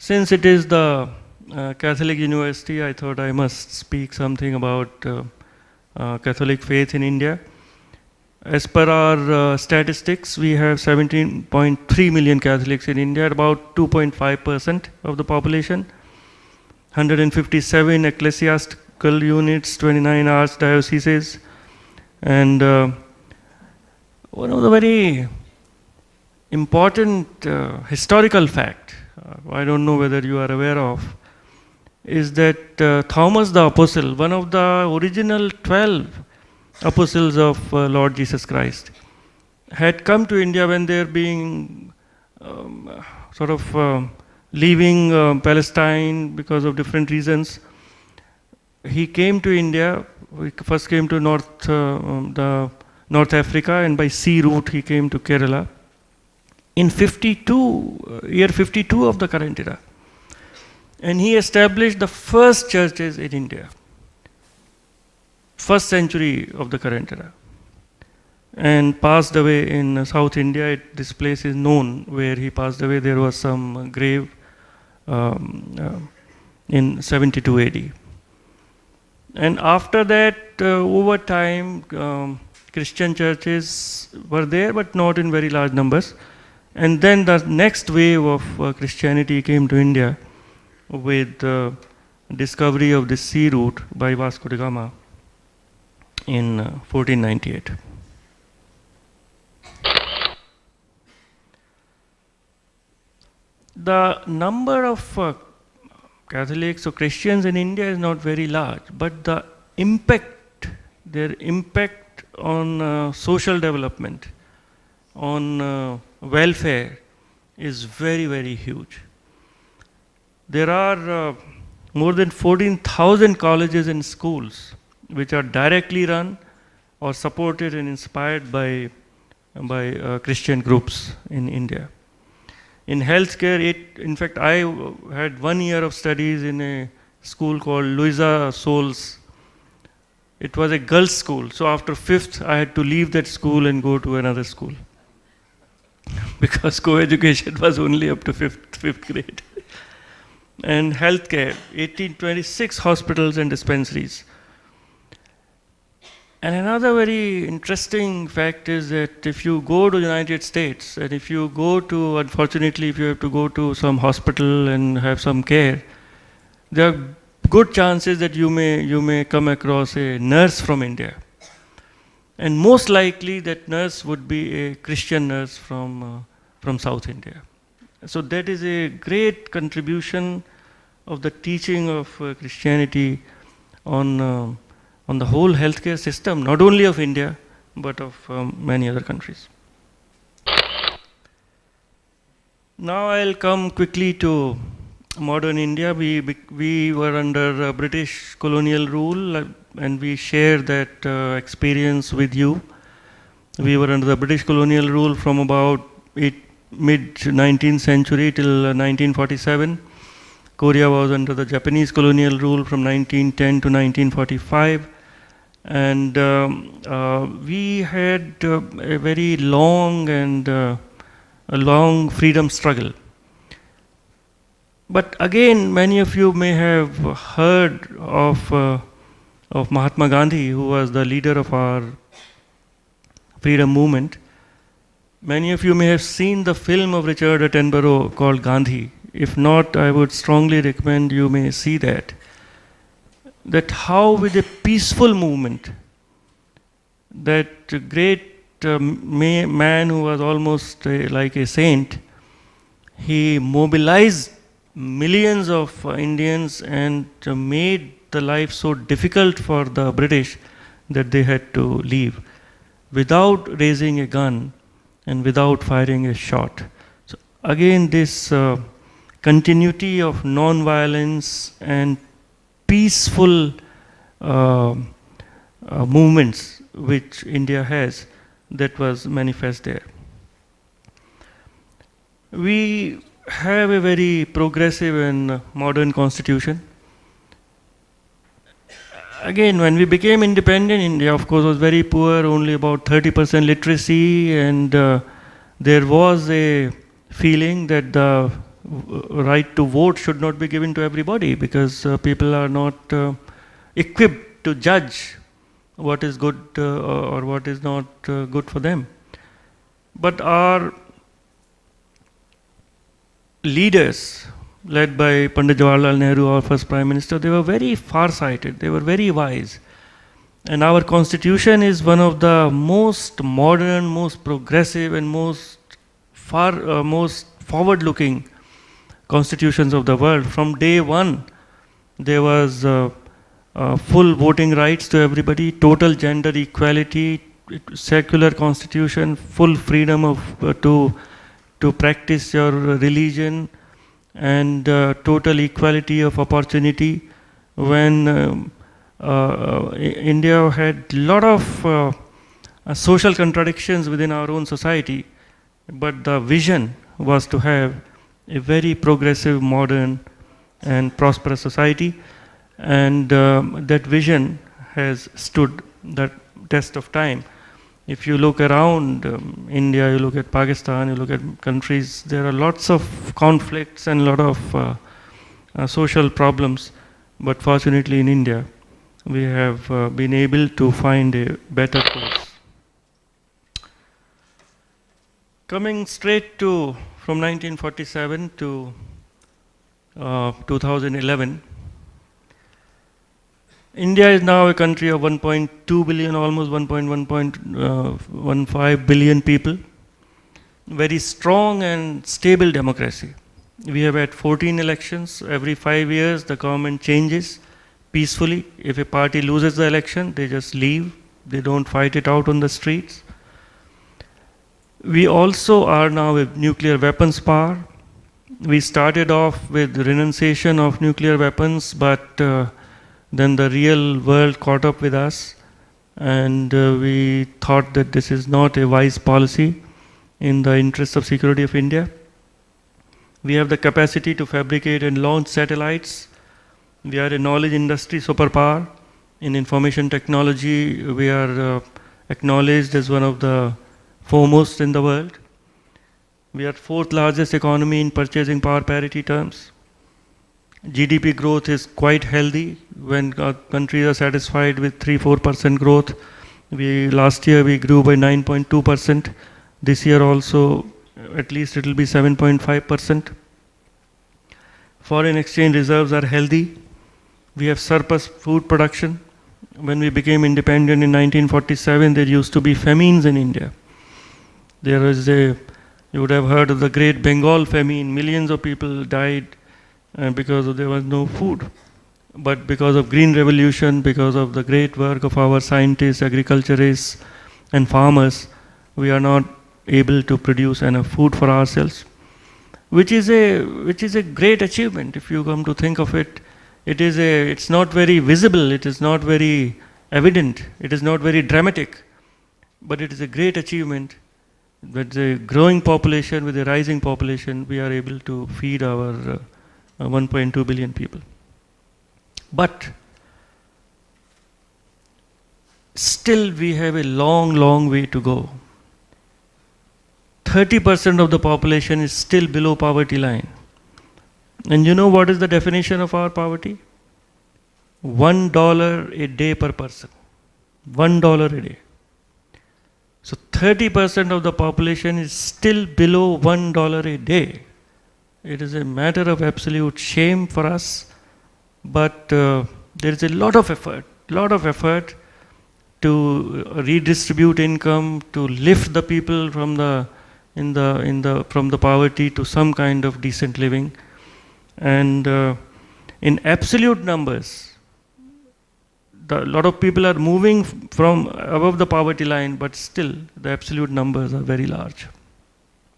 Since it is the Catholic University, I thought I must speak something about Catholic faith in India. As per our statistics, we have 17.3 million Catholics in India, about 2.5% of the population, 157 ecclesiastical units, 29 archdioceses, and one of the very important historical fact, I don't know whether you are aware of, is that Thomas the Apostle, one of the original 12 apostles of Lord Jesus Christ, had come to India when they were being leaving Palestine because of different reasons. He came to India. He first came to North Africa, and by sea route he came to Kerala in year 52 of the current era. And he established the first churches in India, first century of the current era, and passed away in South India. This place is known where he passed away. There was some grave in 72 AD. And after that, over time, Christian churches were there, but not in very large numbers. And then the next wave of Christianity came to India with the discovery of the sea route by Vasco da Gama in 1498. The number of Catholics or Christians in India is not very large, but the impact, their impact on social development, on welfare is very, very huge. There are more than 14,000 colleges and schools which are directly run or supported and inspired by Christian groups in India. In healthcare, in fact, I had 1 year of studies in a school called Louisa Souls. It was a girls' school, so after 5th, I had to leave that school and go to another school because co-education was only up to 5th grade. And healthcare, 1826 hospitals and dispensaries. And another very interesting fact is that if you go to the United States, and if you go to, unfortunately, if you have to go to some hospital and have some care, there are good chances that you may come across a nurse from India. And most likely that nurse would be a Christian nurse from South India. So that is a great contribution of the teaching of Christianity on the whole healthcare system, not only of India, but of many other countries. Now I'll come quickly to modern India. We were under British colonial rule, and we share that experience with you. We were under the British colonial rule from about mid-19th century till 1947. Korea was under the Japanese colonial rule from 1910 to 1945. And we had a very long and a long freedom struggle. But again, many of you may have heard of Mahatma Gandhi, who was the leader of our freedom movement. Many of you may have seen the film of Richard Attenborough called Gandhi. If not, I would strongly recommend you may see that. That how with a peaceful movement, that great man who was almost like a saint, he mobilized millions of Indians and made the life so difficult for the British that they had to leave without raising a gun and without firing a shot. So again, this continuity of non-violence and peaceful movements which India has, that was manifest there. We have a very progressive and modern constitution. Again, when we became independent, India of course was very poor, only about 30% literacy, and there was a feeling that the right to vote should not be given to everybody, because people are not equipped to judge what is good or what is not good for them. But our leaders, led by Pandit Jawaharlal Nehru, our first Prime Minister, they were very far-sighted, they were very wise. And our constitution is one of the most modern, most progressive and most forward-looking constitutions of the world. From day one, there was full voting rights to everybody, total gender equality, secular constitution, full freedom of to practice your religion, and total equality of opportunity. When India had a lot of social contradictions within our own society, but the vision was to have a very progressive, modern and prosperous society, and that vision has stood the test of time. If you look around India, you look at Pakistan, you look at countries, there are lots of conflicts and a lot of social problems, but fortunately in India, we have been able to find a better course. Coming straight to from 1947 to 2011, India is now a country of 1.2 billion, almost 1.15 billion people. Very strong and stable democracy. We have had 14 elections. Every 5 years, the government changes peacefully. If a party loses the election, they just leave. They don't fight it out on the streets. We also are now a nuclear weapons power. We started off with renunciation of nuclear weapons, but then the real world caught up with us, and we thought that this is not a wise policy in the interest of security of India. We have the capacity to fabricate and launch satellites. We are a knowledge industry superpower. In information technology, we are acknowledged as one of the foremost in the world. We are fourth largest economy in purchasing power parity terms. GDP growth is quite healthy when countries are satisfied with 3-4% growth. Last year we grew by 9.2%. This year also at least it will be 7.5%. Foreign exchange reserves are healthy. We have surplus food production. When we became independent in 1947, there used to be famines in India. You would have heard of the Great Bengal famine. Millions of people died because there was no food. But because of Green Revolution, because of the great work of our scientists, agriculturists and farmers, we are not able to produce enough food for ourselves, which is a great achievement. If you come to think of it, it's not very visible, it is not very evident, it is not very dramatic, but it is a great achievement. With a growing population, with a rising population, we are able to feed our 1.2 billion people. But still we have a long, long way to go. 30% of the population is still below poverty line. And you know what is the definition of our poverty? $1 a day per person. $1 a day. So 30% of the population is still below $1 a day. It is a matter of absolute shame for us, but there is a lot of effort to redistribute income, to lift the people from the poverty to some kind of decent living. And in absolute numbers, a lot of people are moving from above the poverty line, but still the absolute numbers are very large.